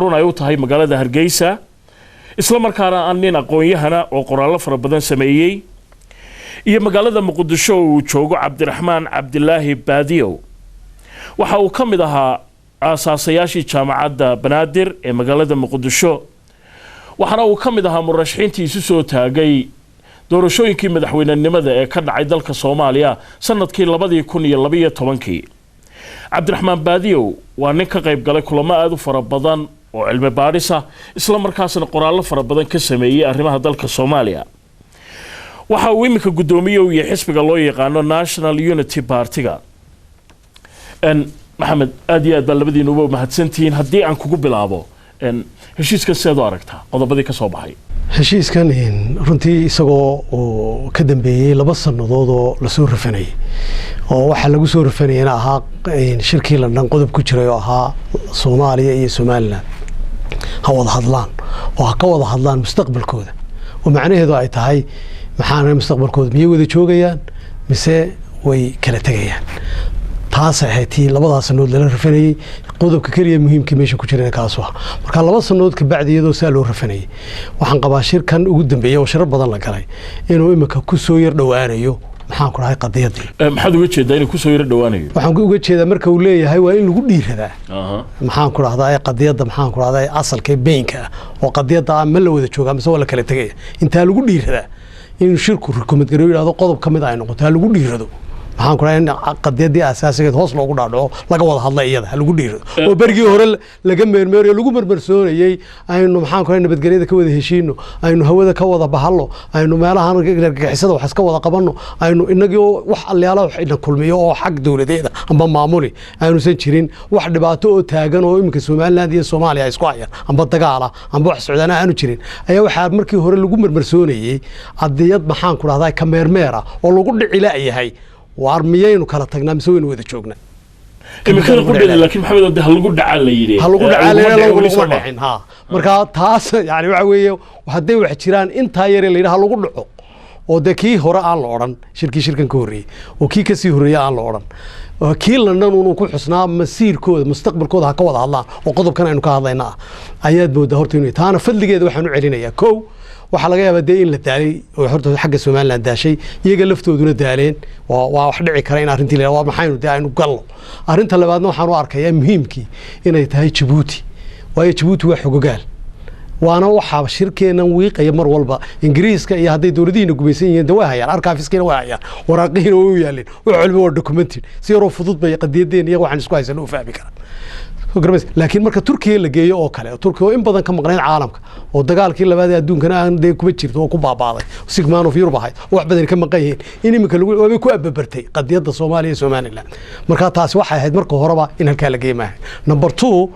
xarun ay u tahay magaalada Hargeysa isla markaana aan nin aqoon-yahana oo qoraallo fara badan sameeyay iyo magaalada Muqdisho uu joogo Cabdiraxmaan Cabdilaahi Baadiyow waxa uu ka mid ahaa aasaasayashii jaamacadda Banaadir ee magaalada Muqdisho waxana uu ka mid ahaa murashaxiintii isu soo taagay doorashooyinkii madaxweynenimada ee ka dhacay dalka Soomaaliya sanadkii 2012 Cabdiraxmaan Baadiyow waa nin ka qayb galay kulamo aad u fara badan oo cilmi baaris ah isla markaasna qoraallo fara badan ka sameeyay arrimaha dalka Soomaaliya waxa uu imika gudoomiye u yahay xisbiga loo yaqaano National Unity Party-ga Maxamed aad iyo aad baa labadiinuba mahadsantihiin haddii aan kugu bilaabo heshiiskan sidoo aragtaa qodobadii ka soo baxay heshiiskan runtii isagoo ka dambeeyay 2 sanadood oo la soo rafanay oo waxa lagu soo rafanayna ahaa shirkii London qodob ku jiray oo ahaa Soomaaliya iyo Soomaaliland ha wada hadlaan oo ha ka wada hadlaan mustaqbalkooda oo macnaheedu ay tahay maxaan mustaqbalkooda miyay wada joogayaan mise way kala tagayaan taas ay tii 2 sanadood la rafanayay qodobka kaliya muhiimka meesha ku jirana kaas waa marka 2 sanadood ka bacdiyadoo saa loo rafanayay waxaan qabaa shirkan ugu dambeeyay oo shirar badan la galay inuu imika ku soo yar dhawaanayo maxaan ku rahay qadiyadii maxaad uga jeedaa inuu ku soo yar dhawaanayo waxaan uga jeedaa marka uu leeyahay waa in lagu dhiiradaa maxaan ku raahdaa qadiyada maxaan ku raahdaa asalka beenka oo qadiyada ma la wada joogaa mise wala kala tagay inta lagu dhiiradaa in shirku recommend gareeyo yiraahdo qodob kamid ah ay noqoto lagu dhiirado waxaan ku raayay qadiyadii asaasiga hoos loogu dhaadhaco laga wada hadlay iyada lagu dhiiro oo bargii hore laga meermeeyo lagu marmarsoonayay aynu maxaan ku raayay nabadgelyada ka wada heshiino aynu hawada ka wada bahalo aynu meelaha gargaxisada wax iska wada qabano aynu inagii wax allaala wax ina kulmiyo oo xaq dawladeeda amba maamuli aynu san jirin wax dhibaato oo taagan oo imika Soomaaliland iyo Soomaaliya isku hayaan amba dagaala amba wax Suudaana aanu jirin ayaa waxa markii hore lagu marmarsoonayay qadiyad maxaan ku raahdaa ka meermeera oo lagu dhicilayahay وارميين وكلا تجنا مسوين وذا شوقنا. كم قلنا لكن محمد ده هالقول دعالة يدي. هالقول دعالة لا الحين ها. مركا تاس يعني وعوية وهدي وحشران أنت هاير اللي هالقول دعو. ودكي هراء على الأورن شركة كوري وكي كسي هراء على الأورن. كيل لنا نكون حسنا مسير كود مستقبل كود هكذا الله وقضب كان إنه كهذا أياد بود هرتوني ثانا فضل جد وحنو علينا يا كو وحلاقي بدين للتالي وحرته حق Soomaaliland داشي يجي لفتو دون الدالين وواحد عكرين أرنتي له ومحاين وداين وقلوا أرنت اللي بعدنا حنو أركيا مهمكي إنه يتهاي جبوتي وهي جبوتي وحقوقال وأنا وحاب شركة نويق يمر والبا إنجليز كي هذي دوردين وقبيسين يدواها يعني أركافيس كي نواها يعني وراقين ويالين وعلموا الدوكومنتين سيروا فضوط بيقدي الدين يجوا عن سكوايس اللي هو فاهم كلام لكن مركز تركيا اللي جايه أو كله تركيا إن بدن كم مقنعين عالمك ودقال كله بعد يدون كنا عندي كبتشير وكوبا بعضه وسيجمانو في ربعه واحد بدن كم مقنعين إني مكلو وبيكو أببرتي قد يد الصومالي Somaliland مركز تاس واحد هاد مركز هربا إن هالكلا جاي معه نمبر 2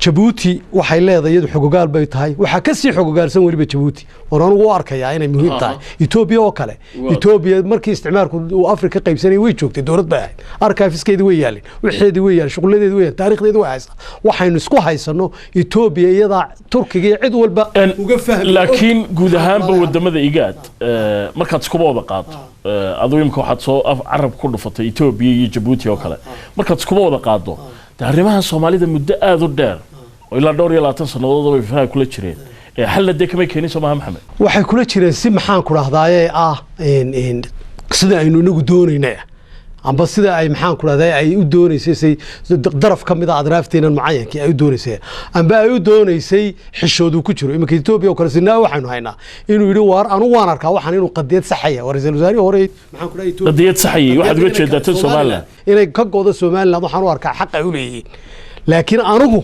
جبوتي waxay leedahay xuquuqaal bay tahay waxa ka sii xuquuqaalsan wariba Djibouti oo aan ugu arkaya inay muhiim tahay Ethiopia oo kale Ethiopia markii isticmaalku uu Afrika qaybsanay way joogtay dawlad baa arkaafiskeedii way yaalin wixeedii way yaalin shuquladeedii way taariikhdeedii way haysaa waxaynu isku haysano Ethiopia iyada Turkiga cid walba uga fahmay laakiin guud ahaanba wadamada igaad markaad isku wada qaado adoo imka waxaad soo arab ku dhufatay Ethiopia iyo Djibouti oo kale markaad isku wada qaado arrimaha Soomaalida muddo aad u dheer oo ilaa 20 sanadood oo ay kula jireen xal la deekamay keenay Soomaha Maxamed waxay kula jireen si maxaan ku raahdaayay sida aynu nagu doonaynaa amba sida ay maxaan ku raahday ay u doonaysay daraf kamid ah adraafteena mucayankii ay u doonaysay amba ay u doonaysay xishoodu ku jiro imika Ethiopia oo kale sinaa waxaanu haynaa inuu yiri waar anu waan arkaa waxaan inuu qadiyad saxaya waraysan wasaari hore maxaan ku raahday Ethiopia qadiyad saxaya waxaad uga jeedaa Soomaaliland inay ka goodo Soomaaliland waxaan u arkaa xaq ay u leeyihiin laakiin anigu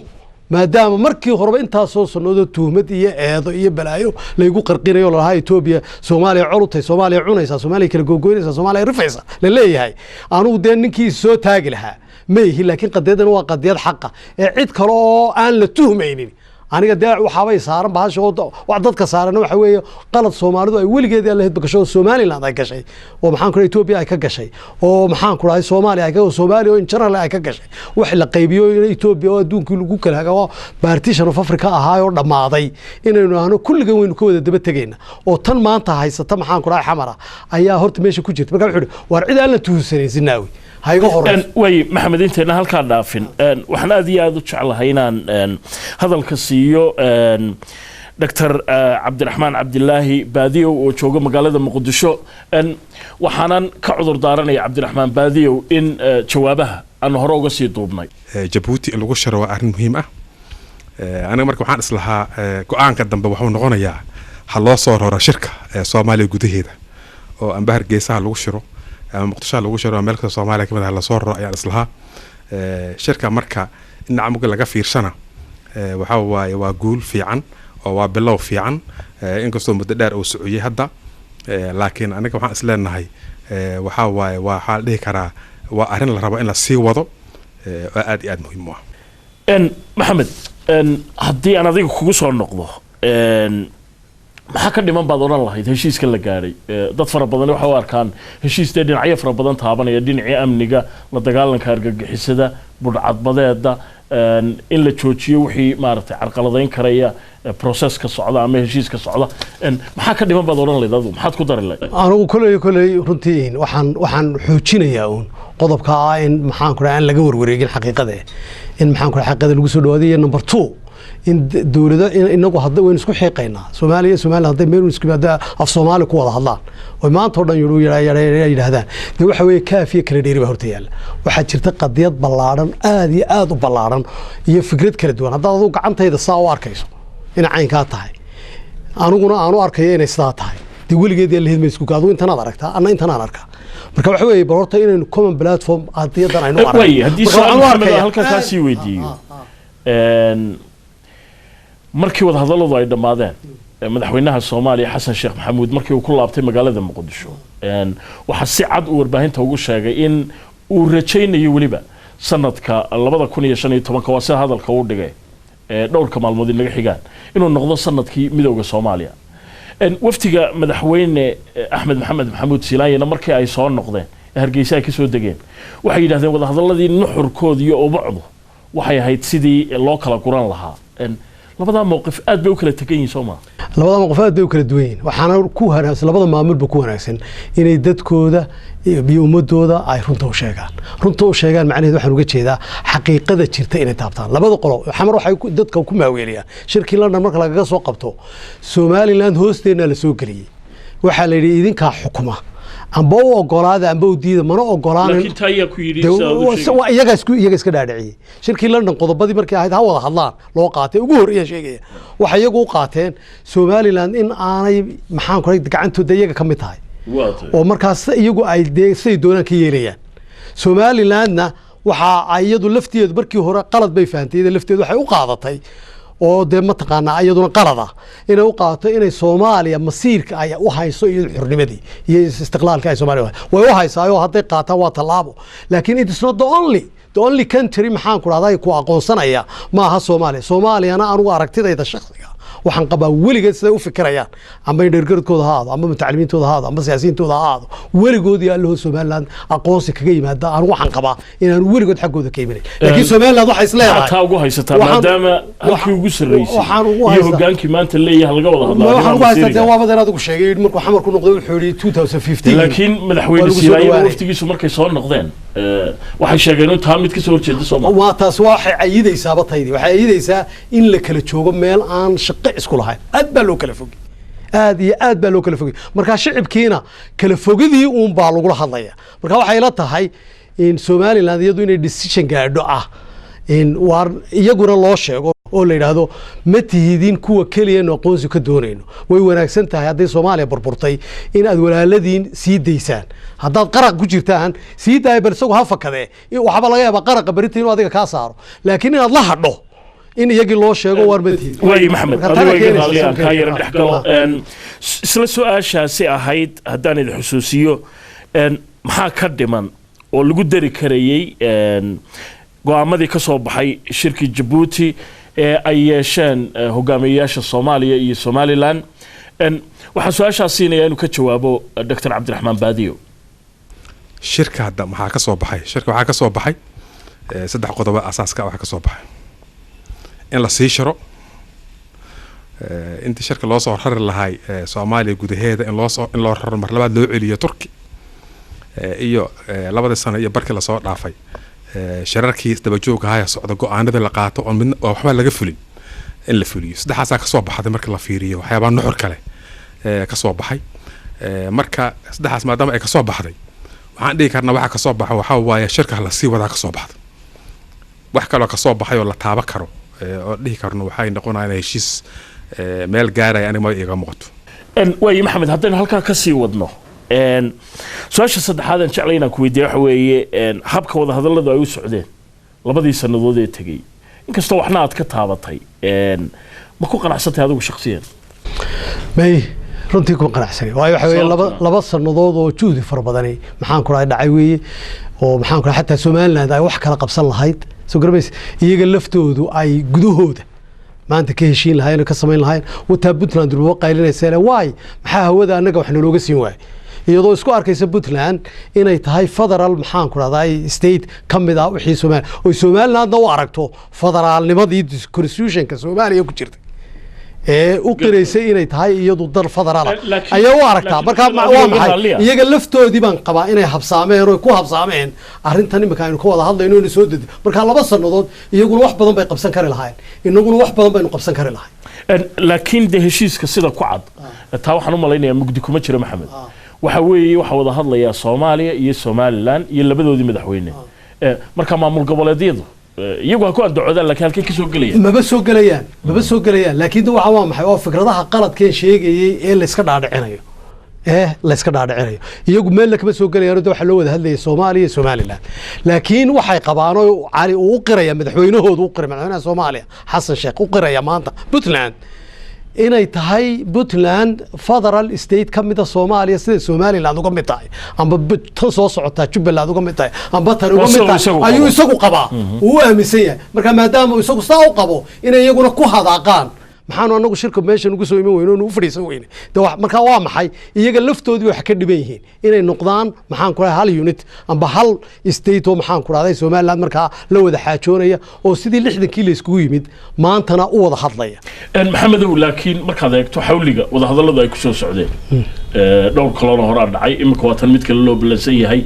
maadaama markii horeba inta soo sanado tuhmad iyo eedo iyo balaayo la igu qarqinayo lahaa Ethiopia Soomaaliya culutay Soomaaliya cunaysa Soomaaliya kala gogoynaysa Soomaaliya rifaysa la leeyahay anigu deen ninkii soo taagi lahaa ma yihi laakiin qadiyadan waa qadiyad xaq ah ee cid kale oo aan la tuhmaynin aniga daa waxaabay saaran baashooda wax dadka saaran waxa weeye qalad Soomaalidu ay weligeed la heed bakasho Somaliland ay gashay oo maxaan ku Ethiopia ay ka gashay oo maxaan ku raay Soomaaliya ay ka Soomaaliya in general ay ka gashay wax la qaybiyo in Ethiopia oo adduunka lagu kala hago partition of Africa ahaayo dhamaaday inaynu ahno kulligan waynu ka wada daba tagayna oo tan maanta haysata maxaan ku raay xamara ayaa horta meesha ku jirta marka wuxuu war cid aan la tuhsanaysin naawi hayga horeyso way maxamed inteena halkaa dhaafin waxaan aad iyo aad u jeclahay inaan hadalka siiyo دكتور عبد الرحمن عبد الله باديو وشوقه مقالة مقدشو أن وحنان كعذر دارني عبد الرحمن باديو إن جوابها أنه هروج سيطوبني. جيبوتي اللي قشر وأرن مهمة. أنا مركب حان إصلاحها قان قدم بوحون نغنيا حلا صار ورا شركة صومالي جودة هذا. وأنبهر جيسها اللي قشروا مقدشة اللي قشروا ملك صومالي كمان حلا صار رأي إصلاحها شركة مركب إن عمق لقى في سنة وحوا وجول في عن waa bilow fiican inkastoo muddo dheer uu sociyay hadda laakiin anaga waxaan isleenahay waxa waaye waxa la dhihi karaa waa arrin la rabo in la sii wado aad iyo aad muhiim u ah maxamed haddii aan adiga kugu soo noqdo maxaa ka dhiman baad odhan lahayd heshiiska la gaadhay dad fara badan waxa u arkaan heshiistee dhinacyo fara badan taabanaya dhinacii amniga la dagaalanka argagixisada budhcadbadeeda in la joojiyo wixii maaragtay carqaladayn karaya processka socda ama heshiiska socda maxaa ka dhiman baad odhan lahayd adigu maxaad ku dari lahayd anigu koley runtii waxaan xoojinayaa uun qodobka ah in maxaan ku dhahay aan laga warwareegin xaqiiqada in maxaan ku dhahay xaqiiqada lagu soo dhawaadiyo number 2 in dawladda inagu hadda weyn isku xeeqaynaa Soomaaliya hadda meel isku baada af Soomaali ku wada hadlaan oo maanta oo dhan yiraahdaan de waxa weeye kaafiye kala dheeri ba horta yaala waxa jirta qadiyad ballaaran aad iyo aad u ballaaran iyo fikrad kala duwan hadda adigu gacantayda saa u arkayso in caynka tahay aniguna aanu arkayo inay sidaa tahay de weligeed la helmay isku gaado intaan aad aragtaa anna intaan aan arkaa marka waxa weeye horta inaynu common platform qadiyadan aynu aragno way haddii su'aal halka ka sii weydiiyo markii wada hadalladu ay dhamaadeen madaxweynaha Soomaaliya Xasan Sheekh Maxamuud markii uu ku laabtay magaalada Muqdisho waxa si cad u warbaahinta ugu sheegay in uu rajaynayo waliba sanadka 2015 waa sida hadalka uu dhigay dhowrka maalmood inaga xigaan inuu noqdo sanadkii midowga Soomaaliya waftiga madaxweyne Axmed Maxamed Maxamuud Silaayana markii ay soo noqdeen Hargeysa ay ka soo degeen waxay yiraahdeen wada hadalladii nuxurkood iyo ubacdu waxay ahayd sidii loo kala guran lahaa labada mowqif aad bay u kala tagan yihiin Soomaa labada mowqif aad bay u kala duwan yihiin waxaana ku wanaagsan labada maamulba ku wanaagsan inay dadkooda iyo ummadooda ay runta u sheegaan macnaheedu waxaan uga jeedaa xaqiiqada jirta inay taabtaan labada qolo xamar waxay dadka ku maaweeliyaan shirkii London marka laga soo qabto Somaliland hoosteena la soo galiyay waxa la yiri idinka xukuma amba oo ogolaada amba oo diida mana ogolaanin laakiin taaya ku yiri iyaga iska dhaadhiciyay shirkii London qodobadii markii ahayd ha wada hadlaan loo qaatay ugu horeeyay sheegaya waxa iyagu u qaateen Somaliland in aanay maxaan ku rayd gacantooda iyaga kamid tahay oo markaas iyagu ay deeysay doonaan ka yeelayaan Somalilandna waxa ayadu lafteedu markii hore qalad bay fahamtay lafteedu waxay u qaadatay oo de mataqaana ayaduna qalada inay u qaato inay Soomaaliya masiirka ay u hayso iyo xurnimadii iyo istiqlaalka ay Soomaaliya way u haysaayo haday qaataan waa talaabo laakiin it is not the only country maxaan ku raday ku aqoonsanaya ma aha Soomaaliyana aanu aragtidayda shakhsiga waxaan qabaa weligeed sida u fikirayaan ama dheergaradkooda haado ama mutacalimiintooda haado ama siyaasiyiintooda haado weligood iyo Allah Soomaaliland aqoonsi kaga yimaada aan waxaan qabaa inaan weligood xaqooda ka iibinay laakiin Soomaaliland waxa isleeyahay taa ugu haysataa maadaama halkii ugu sareysay iyo hogaankii maanta leeyahay laga wada hadlaa waxaan ugu haysataa waa badan adigu sheegay markuu xamar ku noqday wuxuu yiri 2015 laakiin madaxweyne Silaayana waftigiisu markay soo noqdeen waxay sheegeen in taa mid ka soo horjeeda Soomaaliya waa taas waxay ayidaysaa bataydi waxay ayidaysaa in la kala joogo meel aan shaqo isku lahayn aad baa loo kala fogay aad baa loo kala fogay marka shacabkiina kala fogadii uun baa lagu hadlaya marka waxay la tahay in Somaliland iyadu inay decision gaadho ah in war iyaguna loo sheego oo la yiraahdo ma tihidin kuwa kaliya aqoonsi ka doonayno way wanaagsan tahay haddii Soomaaliya burburtay in aad walaaladiin sii deysaan haddaad qaraq ku jirtaan sii daay bal isagu ha fakadee waxba laga yaabaa qaraqa baritiin inuu adiga ka saaro laakiin inaad la hadho in iyagii loo sheego war madid way maxamed adiga ka yar dhaxgalo isla su'aashaasi ahayd haddaan idin xusuusiyo maxaa ka dhiman oo lagu dari karayay go'aamadii ka soo baxay shirkii Djibouti ay yeesheen hogaamiyayaasha Soomaaliya iyo Somaliland waxa su'aashaas siinaya inuu ka jawaabo Dr. Cabdiraxmaan Baadiyo shirka hadda maxaa ka soo baxay shirka waxa ka soo baxay saddex qodob asaaska waxa ka soo baxay in la sii shiro inta shirka loo soo rari lahay Soomaaliya gudaheeda in loo raro mar labaad loo celiyo Turki iyo labada sano iyo barkii lasoo dhaafay shirarkii daba joogga haya socda go'aanada la qaato oo midna waxba laga fulin in la fuliyo saddexaasaa ka soo baxday marka la fiiriyo waxyaabaa nuxur kale ka soo baxay marka saddexaas maadaama ay ka soo baxday waxaan dhihi karnaa waxa ka soo baxo waxaa waaye shirka la sii wadaa ka soo baxday wax kaloo ka soo baxay oo la taaba karo oo dhihi karno waxay noqonayaan heshiis meel gaaraya aniga ma iga muuqato waaye maxamed haddaynu halkaa ka sii wadno su-aasha saddexaad aan jeclay inaan ku weydiiya waxa weeye habka wada hadalladu ay u socdeen labadii sannadood ee tegey inkastoo waxna aad ka taabatay ma ku qanacsantay adigu shakhsiyan may runtii ku qanacsanay waayo waxa weeye laba sannadood oo juhdi fara badani maxaan ku dhahay dhacay weeye oo maxaan ku dhahay xataa Soomaaliland ay wax kala qabsan lahayd soo garbays iyaga laftoodu ay gudahooda maanta ka heshiin lahayn ka samayn lahayn wata Puntland loo qaylinaysa waay maxaa hawada anaga wax nalooga siin waay iyadoo isku arkaysa Puntland inay tahay federal maxaan ku raday state kamid ah wixii Soomaaliland u aragto federaalnimadii constitutionka Soomaaliya ku jirtay u qiraysay inay tahay iyadu dal federaal ayaa u aragtaa marka waa maxay iyaga laftoodii baan qabaa inay habsaameen oo ku habsaameen arrintan imika aynu ka wada hadlayno inay soo dad marka laba sanadood iyaguna wax badan bay qabsan kari lahayn inaguna wax badan baynu qabsan kari lahayn laakiin de heshiiska sida ku cad taa waxaan u malaynayaa mugdi kuma jira maxamed waxa weeye waxa wada hadlaya Soomaaliya iyo Somaliland iyo labadoodii madaxweyne marka maamul goboleedyadu iyagu ku andacoodaan laakiin halkay ka soo galayaan maba soo galayaan laakiin waxa waa maxay oo fikradaha qaladkeen sheegayay ee la iska dhaadhicinayo iyagu meel kama soo galayaan waxa loo wada hadlayay Soomaaliya iyo Somaliland laakiin waxay qabaan oo cali uu qiraya madaxweynahoodu u qiray madaxweynaha Soomaaliya Xasan Sheekh u qiraya maanta Puntland inay tahay Puntland federal state kamid ah Soomaaliya sida Somaliland uga mid tahay amba tan soo socota Jubaland uga mid tahay amba tan uga mid tahay ayuu isagu qabaa uu aaminsan yahay marka maadaama isagu saa u qabo inay iyaguna ku hadaaqaan maxaanu anagu shirka meesha ugu soo iman weyno oo u fadhiisan weyne marka waa maxay iyaga laftoodii wax ka dhiban yihiin inay noqdaan maxaan ku rahay hal unit amba hal state oo maxaan ku rahay Somaliland marka la wada xaajoonaya oo sidii 60kii la isku yimid maantana u wada hadlaya maxamedow laakiin markaad eegto xawliga wada hadalladu ay ku soo socdeen dhowr kaloo hore dhacay imika waa tan mid kale loo balansan yahay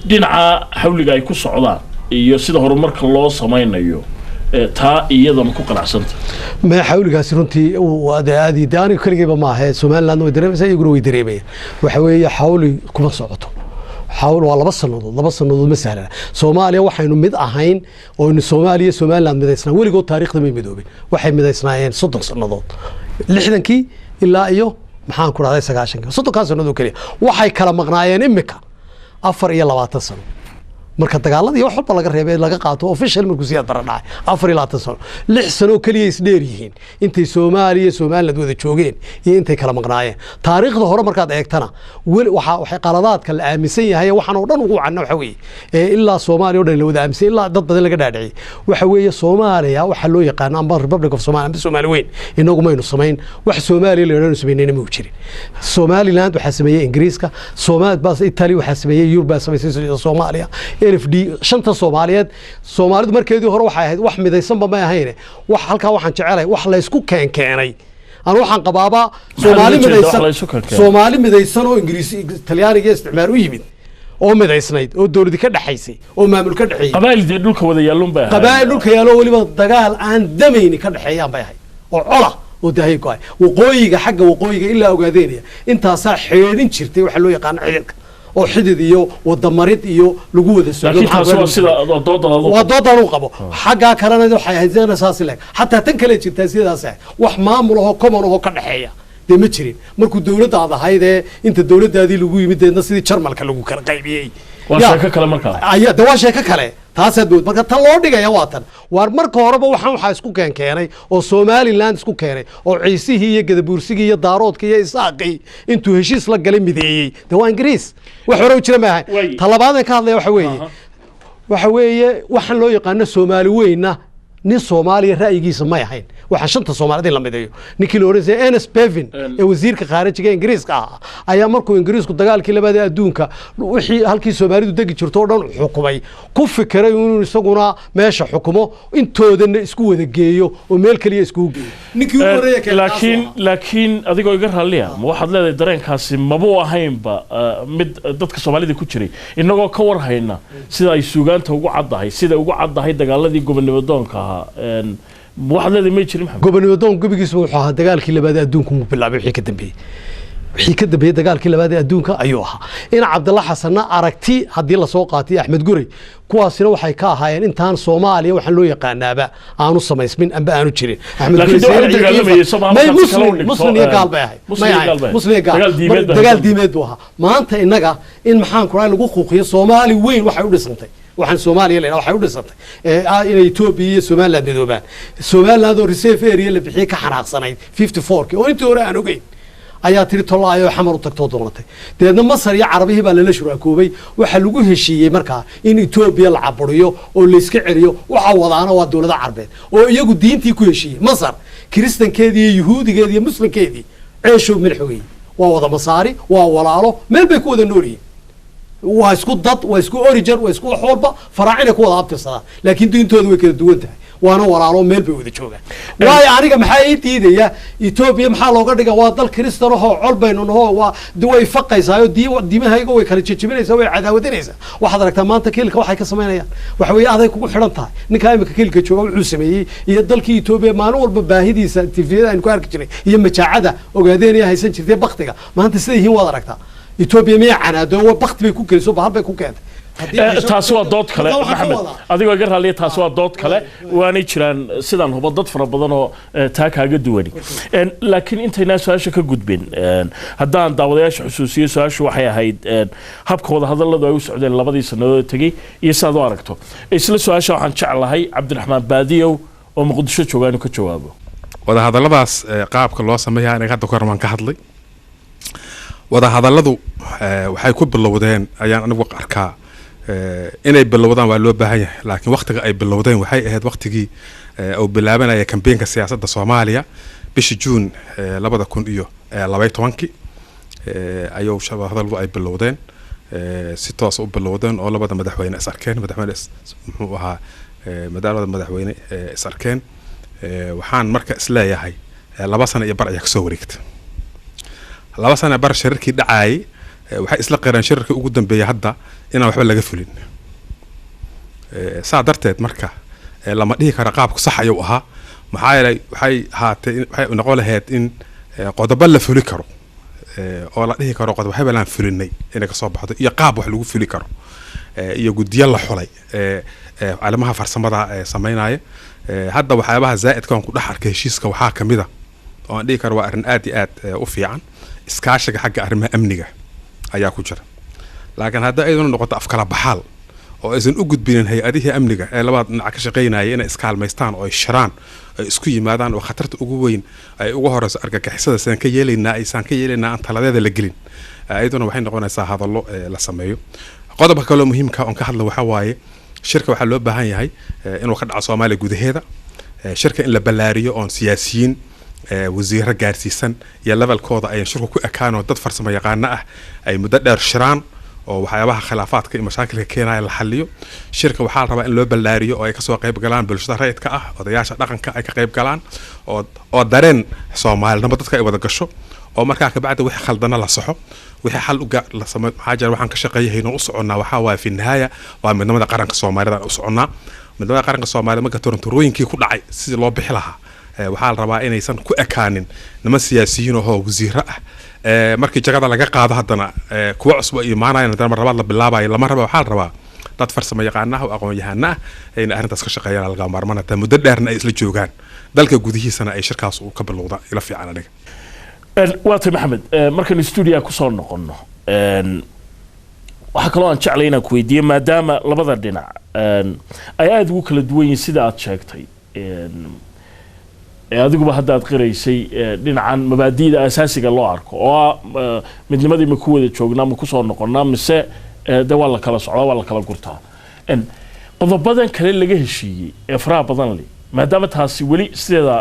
dhinaca xawliga ay ku socdaan iyo sida horumarka loo samaynayo taa iyadan ku qanacsanta ma xawligaasi runtii aadi daani kaligeeba ma aha Somaliland way dareemaysaa iyaguna way dareemayaan waxa weeye xawli kuma socoto xawl waa laba sanadood ma sahlan Soomaaliya waxaynu mid ahayn oo Soomaaliya Somaliland midaysnaa weligood taariikhda may midoobay waxay midaysnaayeen 30 sanadood 60kii ilaa iyo maxaan ku raday 90kii 30 sanadood kaliya waxay kala maqnaayeen imika 24 sano marka dagaaladii wax walba laga reebay laga qaato official markuu si adara dhacay 24 sano 6 sano kaliya isdheer yihiin intay Soomaaliya Somaliland wada joogeen iyo intay kala maqnaayeen taariikhda hore markaad eegtana waxa qaladaadka la aaminsan yahay waxaan oo dhan ugu cana waxa weeye ilaa Soomaaliya oo dhan la wada aaminsan ilaa dad badan laga dhaadhiciyay waxa weeye Soomaaliya waxa loo yaqaan amba Republic of Somalia amba Soomaaliweyn inagu maynu sameyn wax Soomaaliya la yiraahdo sameeyeen ma jirin Somaliland waxa sameeyay Ingiriiska Soomaaliya bas Italy waxa sameeyay Europe sameeyay Soomaaliya NFD shanta Soomaalidu markeedii hore waxay ahayd wax midaysan ba ma ahayn wax halka waxaan jecelahay wax la isku keenay aan waxaan qabaaba Soomaali midaysan oo Ingiriis Talyaaniga isticmaar u yimid oo midaysnayd oo dawladda ka dhaxaysay oo maamul ka dhaxeeyay qabaa'ilda dhulka wada yaalun baa qabaa'il dhulka yaalo waliba dagaal aan damayni ka dhaxeeyaan bay ahayd oo cola oo dahay go'ay waqooyiga xagga waqooyiga ilaa ogaadeenaya intaas xeedin jirtay waxa loo yaqaan ciidanka oo xidid iyo wadamarid iyo lagu wada soo waa doodan u qabo xagga kalena waxay ahayd asaas leeg hatta tan kale jirtaa sidaas wax maamul oo common oo ka dhaxeeya ma jirin markuu dawladda ahayd inta dawladdaadii lagu yimid deedna sidii Jarmalka lagu kala qaybiyay waa sheeko kale markaa waa sheeko kale taasad marka tan loo dhigaya waa tan war marka horeba waxa isku keenay oo Somaliland isku keenay oo ciisihii iyo gadabuursigii iyo daaroodkii iyo isaaqii intuu heshiis la galay mideeyay waa Ingiriis wax hore u jira ma ahayn talabaad ka hadlay waxa weeye waxaan loo yaqaan Soomaali weyna nin Soomaaliya ra'yigiisa ma yahayn waxa shanta Soomaalida in la mideeyo ninkii la oran jiray Ernest Bevin ee wasiirka khaarijiga Ingiriiska ah ayaa markuu Ingiriisku dagaalkii labaad ee adduunka wixii halkii Soomaalidu degi jirto oo dhan xukumay ku fikiray inuu isaguna meesha xukumo intoodana isku wada geeyo oo meel kaliya isku geeyo ninkii u horeeyay laakiin adigoo iga raaliya ma waxaad leedahay dareenkaasi mabuu ahaynba mid dadka Soomaalida ku jiray inagoo ka war hayna sida ay suugaanta ugu caddahay sida ugu caddahay dagaaladii gobonimo doonka ahaa waxaad leedahay ma jirin maxamed gobonimo doon gabigiisa wuxuu ahaa dagaalkii labaad ee adduunka uu bilaabay wixii ka dambeeyay dagaalkii labaad ee adduunka ayuu ahaa in Cabdalla Xasan aragti hadii la soo qaatay Axmed Gurey kuwaasina waxay ka ahaayeen intaan Soomaaliya waxaan loo yaqaanaaba aanu samaysmin amba aanu jirin Axmed Gurey muslim iyo gaal bay ahayd muslim iyo gaal dagaal diimeed buu ahaa maanta inaga in maxaan ku raay lagu quuqiyo Soomaali weyn waxay u dhisantay waxaan Soomaaliya leeyahay waxay u dhisantay in Ethiopia iyo Soomaaliland midoobaan Soomaaliland oo reserve area la bixiyay ka xanaaqsanayd 54 oo intii hore aan ogeyn ayaa tiri tolaayo xamar u tagtoo doonatay deedna Masar iyo Carabihi baa la shuraakoobay waxa lagu heshiiyay markaa in Ethiopia la caburiyo oo la iska celiyo waxa wadaana waa dawladda Carbeed oo iyagu diintii ku heshiiyay Masar Kiristankeedii iyo Yahuudigeedii iyo Muslimkeedii ceesho milxoogay waa wada Masaari waa walaalo meel bay ku wada noolyihiin waa isku dad waa isku origin waa isku xolba faraacina ku wada abtirsadaan laakiin diintoodu way kala duwan tahay waana walaalo meel bay wada joogaan waay aniga maxay ii diidaya Ethiopia maxaa looga dhigaa waa dal Kristaan oo colbayno waa way faqaysaa diimahayga way kala jijibinaysaa way cadaawadinaysaa waxaad aragtaa maanta kiilka waxay ka sameynayaan waxa weeye aday kugu xiran tahay ninka imika kiilka jooga wuxuu sameeyay iyo dalkii Ethiopia maalin walba baahidiisa tifiyada aan ku arki jiray iyo majaacada ogaadeen ay haysan jirtay baqtiga maanta sida yihiin waad aragtaa Ethiopia ma yacanaado waa baqti bay ku keenayso bahal bay ku keentay taasi waa dood kale maxamed adigoo iga raaliya taasi waa dood kale waanay jiraan sidaan hubo dad fara badan oo taa kaaga duwani laakiin intaynaa su-aasha ka gudbin haddaan daawadayaasha xusuusiyo su-aashu waxay ahayd habka wada hadalladu ay u socdeen labadii sannadood tegey iyo sidaad u aragto isla su-aasha waxaan jeclahay Cabdiraxmaan Baadiyow oo Muqdisho jooga inuu ka jawaabo wada hadalladaas qaabka loo sameeyaa anaga hadda kormaan ka hadlay wada hadalladu waxay ku bilowdeen ayaan anigu arkaa inay bilowdaan waa loo baahan yahay laakiin waqtiga ay bilowdeen waxay ahayd waqtigii oo bilaabanaya kambeynka siyaasadda Soomaaliya bishii June 2012 ayuu hadaladu ay bilowdeen si toos u bilowdeen oo labada madaxweyne is arkeen madaxweyne muxuu ahaa madaxweyne is arkeen waxaan marka isleeyahay 2 sano iyo bar ayaa ka soo wareegtay 2 sano bar shirkii dhacay waxay isla qiraan shirkii ugu dambeeyay hadda inaan waxba laga fulin saadarteed marka lama dhihi karo qaabku sax ayuu ahaa maxaa yeelay waxay haatay waxay noqon lahayd in qodobo la fuli karo oo la dhihi karo qodobo waxba laan fulinay inay ka soo baxdo iyo qaab wax lagu fuli karo iyo gudiyo la xulay calaamaha farsamada sameynaya hadda waxyaabaha zaa'idka aan ku dhex arkay heshiiska waxaa kamida oo aan dhihi karo waa arrin aad iyo aad u fiican iskaashiga xagga arrimaha amniga ayaa ku jira laakiin hadda ay noqoto afkala baxaal oo aysan u gudbinin hay'adihii amniga ee labada dhinac ka shaqeynayay inay iskaalmaystaan oo ay shiraan ay isku yimaadaan oo khatarta ugu weyn ay ugu horeyso argagixisada sidaan ka yeelaynaa aan taladeeda la gelin ayaduna waxay noqonaysaa hadallo la sameeyo qodobka kale oo muhiimka oo ka hadla waxa waaye shirka waxaa loo baahan yahay inuu ka dhaco Soomaaliya gudaheeda shirka in la ballaariyo oo siyaasiyiin wasiirra gaarsiisan iyo levelkooda ay shirku ku ekaan oo dad farsamo yaqaan ah ay muddo dheer shiraan oo waxyaabaha khilaafaadka iyo mashaakilka keenaya la xalliyo shirka waxaa la rabaa in loo ballaariyo oo ay ka soo qayb galaan bulshada rayidka ah odayaasha dhaqanka ay ka qayb galaan oo dareen Soomaalinimo dadka ay wada gasho oo markaa ka bacdi wixii khaldana la saxo wixii xal la sameeyo maxaa jira waxaan ka shaqeeyay u soconnaa waxaa waaye fi nihaaya waa midnimada qaranka Soomaalida u soconnaa midnimada qaranka Soomaalida marka turunturooyinkii ku dhacay sidii loo bixi lahaa waxaa la rabaa inaysan ku ekaanin nima siyaasiyiin oo wasiirro ah markii jagada laga qaado haddana kuwa cusub ay imaanayaan haddana marlabaad la bilaabayo lama raba waxaa la rabaa dad farsamo yaqaanaha oo aqoon yahana ah inay arrintaas ka shaqeeyaan laga maarmaan ta muddo dheerna ay isla joogaan dalka gudihiisana ay shirkaas uu ka bilowda ila fiican aniga waata maxamed markaan stuudiga ku soo noqono waxa kale oo aan jeclay inaan ku weydiiyo maadaama labada dhinac ay aad ugu kala duwan yihiin sida aad sheegtay adiguba hadda aad qiraysay dhinacan mabaadiida asaasiga loo arko oo midnimadii ma ku wada joognaa ma ku soo noqonnaa mise de waa la kala socdaa waa la kala gurtaa qodobadan kale laga heshiiyey ee faraha badan leh maadaama taasi weli sideeda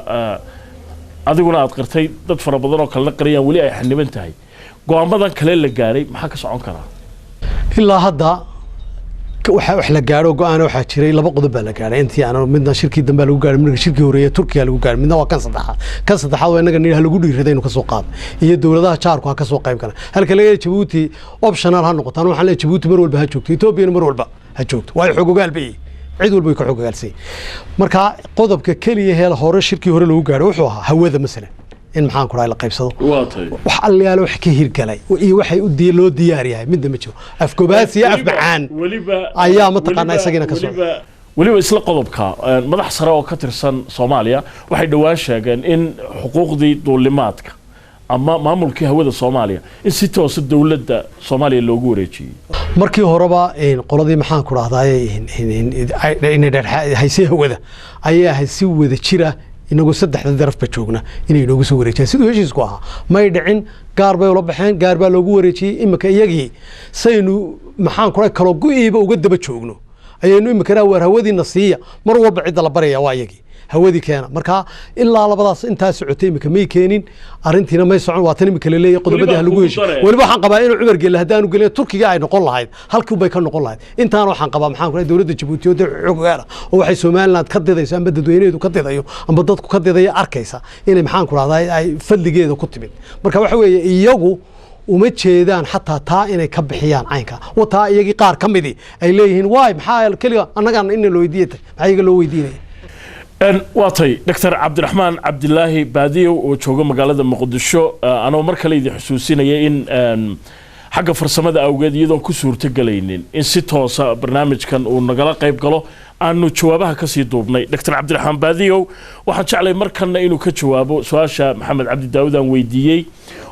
adiguna aad qirtay dad fara badan oo kalena qariyaan weli ay xaniban tahay go'aamadan kale la gaaray maxaa ka socon karaa ilaa hadda wax la gaaro go'aan waxa jiray laba qodob baa la gaaray intii aan midna shirkii dambe lagu gaaray midna shirkii horeeyay Turkiga lagu gaaray midna waa kan saddexaad waa inaga nidha lagu dhiiraday inuu ka soo qaado iyo dawladaha jaarku ha ka soo qayb galaan halka laga Djibouti optional ha noqotaan waxaan leeyahay Djibouti mar walba ha joogto Ethiopia mar walba ha joogto waa xogogaal bay cid walba ka xogogaalsay marka qodobka kaliya heel hore shirkii hore lagu gaaray wuxuu ahaa hawada masalan in maxaan ku raay la qaybsado wax allayaal wax ka hirgalay iyo waxay u loo diyaar yahay mid ma jiro afgobaasiya afbacaan ayaa ma taqaanaa isagina ka soo waliba isla qodobka madax sare oo ka tirsan Soomaaliya waxay dhawaan sheegeen in xuquuqdii duulimaadka ama maamulkii hawada Soomaaliya in si toos ah dawladda Soomaaliya loogu wareejiyay markii horeba qoladii maxaan ku raahday in haysi hawada ayaa haysi wada jira inagu saddexda darafba joogna inay noogu soo wareejiyaan sidoo heshiisku ahaa may dhicin gaar bay ula baxeen gaar baa loogu wareejiyay imika iyagii saynu maxaan ku kala go'ayba uga daba joogno ayaynu imika war hawadiina siiya mar walba cid la baraya waa iyagii hawadii keena marka ilaa labadaas intaas socotay imika may keenin arintiina may socon waa tan imika leeyahay qodobada lagu hesho waliba waxaan qabaa inuu Cumar Geelle hadaanu galay Turkiga ay noqon lahayd halkii bay ka noqon lahayd intaan waxaan qabaa maxaan ku leeyahay dawladda Djibouti oo xogaala oo waxay Soomaaliland ka didayso amba dadweyneedu ka didayo amba dadku ka didayo arkaysa inay maxaan ku raahday ay fadligeeda ku timid marka waxa weeye iyagu uma jeedaan xataa taa inay ka bixiyaan caynka wataa iyagii qaar kamidi ay leeyihiin waay maxaa kaliya annaga in loo weydiiyay maxaa iyaga loo weydiinay waatay Dr. Cabdiraxmaan Cabdilaahi Baadiyow oo jooga magaalada Muqdisho anoo mar kale idin xusuusinaya in xagga farsamada awgeed iyadoo ku suurtagelaynin in si toos ah barnaamijkan uu nagala qayb galo aanu jawaabaha ka sii duubnay Dr. Cabdiraxmaan Baadiyow waxaan jeclay markanna inuu ka jawaabo su'aasha Maxamed Cabdi Daawud aan weydiiyay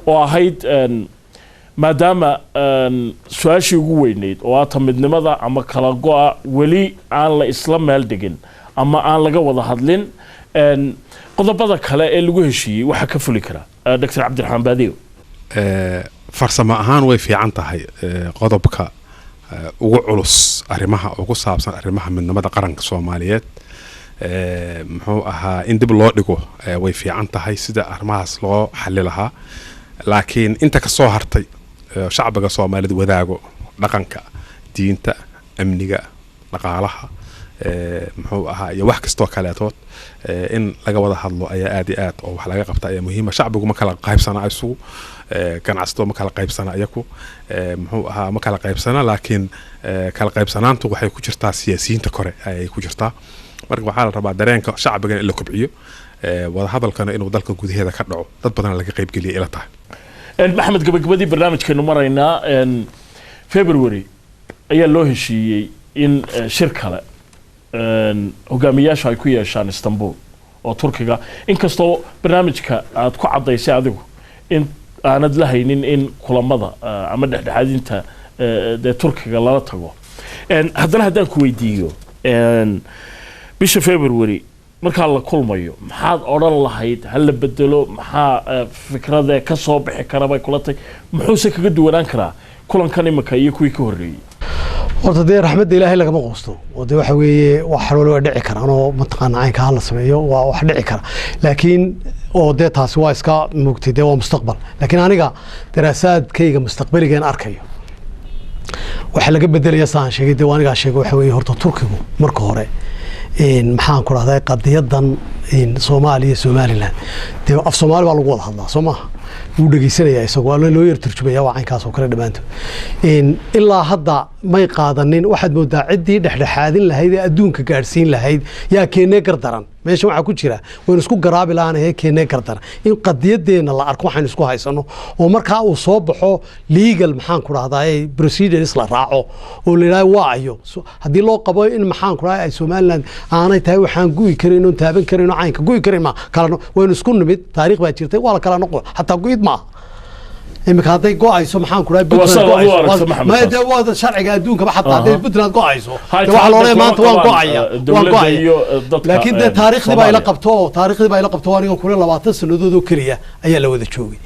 oo ahayd maadaama su'aashii ugu weyneyd oo ah midnimada ama kala go'a weli aan la isla meel dhigin ama aan laga wada hadlin qodobada kale ee lagu heshiiyay waxa ka fuli kara Dr. Cabdiraxmaan Baadiyow farsamo ahaan way fiican tahay qodobka ugu culus arrimaha ugu saabsan arrimaha midnimada qaranka Soomaaliyeed muxuu ahaa in dib loo dhigo way fiican tahay sida arrimahaas loo xalli lahaa laakiin inta ka soo hartay shacbiga Soomaaliyeed wadaago dhaqanka diinta amniga dhaqaalaha muxuu ahaa iyo wax kasto kaleetood in laga wada hadlo ayaa aad iyo aad oo wax laga qabta ayaa muhiim ah shacbigu ma kala qaybsana isugu ganacsato ma kala qaybsana iyaku muxuu ahaa ma kala qaybsana laakiin kala qaybsanaantu waxay ku jirtaa siyaasiyiinta kore ay ku jirtaa marka waxaa la rabaa dareenka shacbiga in la kobciyo wada hadalkana inuu dalka gudaheeda ka dhaco dad badan laga qayb geliyo ila tahay Maxamed gabagabadii barnaamijkeenu maraynaa February ayaa loo heshiiyay in shir kale hogaamiyaasha ay ku yeeshaan Istanbul oo Turkiga inkastoo barnaamijka aad ku cadaysay adigu in aanad la haynin in kulamada ama dhexdhexaadinta ee Turkiga lala tago haddana haddaan ku weydiiyo bisha February marka la kulmayo maxaad oran lahayd hal la bedelo maxaa fikrada ka soo bixi kara bay kula tay muxuu se kaga duwanaan karaa kulankan imika iyo kuwii ka horeeyay horta dee raxmadda ilaahay lagama qoosto oo dee waxa weeye wax walba dhici kara oo mataqaan caynka la sameeyo waa wax dhici kara laakiin oo dee taasi waa iska mugtay dee waa mustaqbal laakiin aniga daraasaadkayga mustaqbaliga arkayo waxa laga bedelaya saan sheegay dee aniga sheegay waxa weeye horta Turkigu marka hore maxaan ku raahday qadiyadan Soomaaliya Somaliland dee af Soomaali baa lagu wada hadlaa Soomaha wuu dhageysanaya isagoo loo yar turjumaya waa caynkaas oo kale dhamaanto ilaa hadda may qaadanin waxaad moodaa cidii dhexdhexaadin lahayd ee adduunka gaarsiin lahayd yaa keenay gardaran meesha waxa ku jira waan isku garaabi laanahay keenay gardaran in qadiyadeena la arko waxaan isku haysano oo marka uu soo baxo legal maxaan ku raahday procedures la raaco oo leeyahay waayo hadii loo qabo in maxaan ku raahday Soomaaliland aanay tahay waxaan guuy karin oo taaban karin oo caynka guuy karin ma kala waan isku nimid taariikh baa jirtay waa la kala noqon hatta guud ma imika haday go'ayso maxaan ku raahday ma ida wada sharciga adduunka ba xataa haday Puntland go'ayso waxa loo leeyahay maanta waan go'aya laakiin taariikhdii baa ila qabto aniga kule 20 sanadood oo kaliya ayaa la wada joogay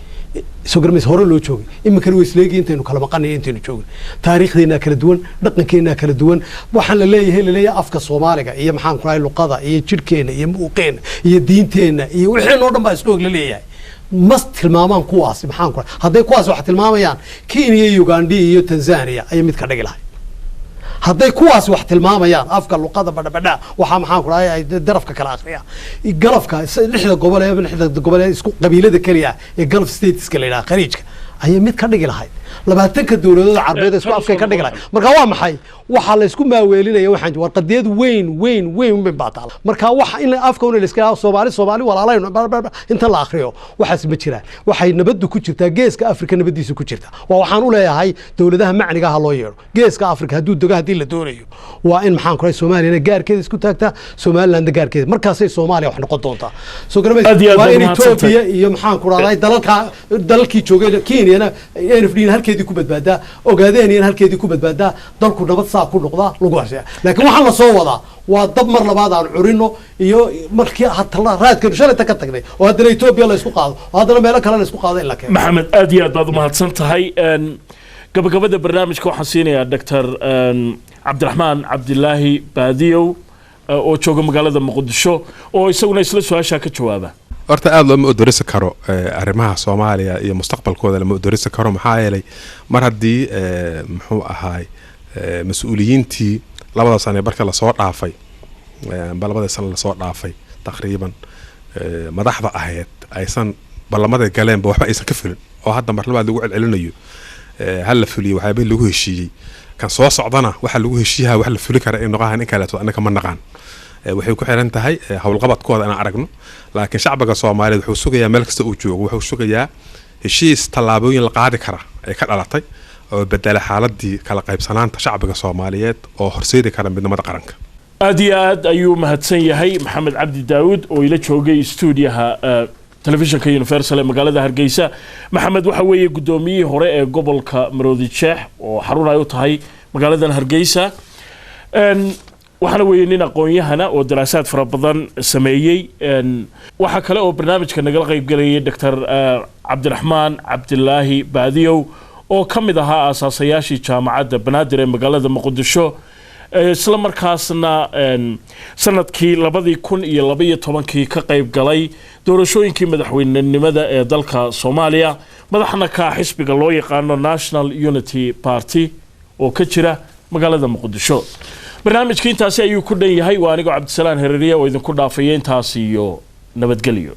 soo garmays hore loo joogay iminkana way isleegi intaynu kala maqanay intaynu joogay taariikhdeena kala duwan dhaqankeena kala duwan waxaan la leeyahay afka Soomaaliga iyo maxaan ku leeyahay luqada iyo jirkeena iyo muuqeena iyo diinteena iyo wixii noo dhan baa isku la leeyahay mas tilmaamaan kuwaas maxaan ku haday kuwaas wax tilmaamayaan Kenya iyo Uganda iyo Tanzania ay mid ka dhigi lahayd hadday kuwaas wax tilmaamayaan afka luqada badbada waxa maxaan ku leeyahay darafka kala akhriya galafka lixda gobol ee isku qabiilada kaliya ee Gulf States ka leeyahay khariijka ay mid ka dhigi lahayd 20 dawladood Carabeed isku afka ka dhigi lahayd marka waa maxay waxa la isku maaweelinaya waxaan warqadeed weyn baatal marka waxa in afka uu iska Soomaali walaalayno inta la akhriyo waxaas ma jiraan waxay nabaddu ku jirtaa geeska Afrika nabadiisu ku jirtaa waa waxaan u leeyahay dawladaha macniga ah loo yeero geeska Afrika haduu doga hadii la doonayo waa in maxaan ku leeyahay Soomaaliya gaarkeeda isku taagta Somaliland gaarkeeda markaas ay Soomaaliya wax noqon doontaa soo garmay waa in Ethiopia iyo maxaan ku leeyahay dalkii joogay Kenya NFD halkeedii ku badbaadaa ogaadeen in halkeedii ku badbaadaa dalku nabad saa ku noqda lagu harshay laakiin waxa la soo wadaa waa dab mar labaad aan curino iyo markii hatta raadkan shalay ka tagnay oo hadana Ethiopia la isku qaado oo hadana meel kale la isku qaado in la keenay maxamed aad iyo aad baad u mahadsan tahay gabagabada barnaamijka waxaan siinayaa Dr. Cabdiraxmaan Cabdilaahi Baadiyow oo jooga magaalada Muqdisho oo isaguna isla su'aasha ka jawaaba horta aad loo moodorisi karo arrimaha Soomaaliya iyo mustaqbalkooda la moodorisi karo maxaa yeelay mar haddii muxuu ahaay mas'uuliyiintii labada sano barka la soo dhaafay labada sano la soo dhaafay taqriiban madaxda ahayd aysan ballamada galeen waxba aysan ka fulin oo hadda mar labaad lagu celcelinayo hal la fuliyo waxa bay lagu heshiiyay kan soo socdana waxa lagu heshiiyaa wax la fuli kara in noqon in kale anaka ma naqaan waxay ku xiran tahay hawlqabadkooda aan aragno laakiin shacbiga Soomaaliyeed wuxuu sugayaa meel kasta uu joogo wuxuu sugayaa heshiis talaabooyin la qaadi kara ee ka dhalatay oo bedela xaaladii kala qaybsanaanta shacbiga Soomaaliyeed oo horseedi kara midnimada qaranka aad iyo aad ayuu mahadsan yahay Maxamed Cabdi Daawud oo ila joogay stuudiyaha telefishinka Universal ee magaalada Hargeysa maxamed waxa weeye gudoomiyihii hore ee gobolka Maroodi Sheekh oo xarun ay u tahay magaalada Hargeysa waxana weeye nin aqoon-yahana oo daraasaad fara badan sameeyay waxa kale oo barnaamijka nagala qayb galay Dr. Cabdiraxmaan Cabdilaahi Baadiyow oo kamid ahaa asaasayaashii jaamacadda Banaadir ee magaalada Muqdisho isla markaasna sanadkii 2012 ka qayb galay doorashooyinkii madaxweynenimada ee dalka Soomaaliya madaxna ka xisbiga loo yaqaan National Unity Party oo ka jira magaalada Muqdisho barnaamijka intaasi ayuu ku dhan yahay waa aniga Cabdisalaan Hereriya oo idinku dhaafay intaas iyo nabadgelyo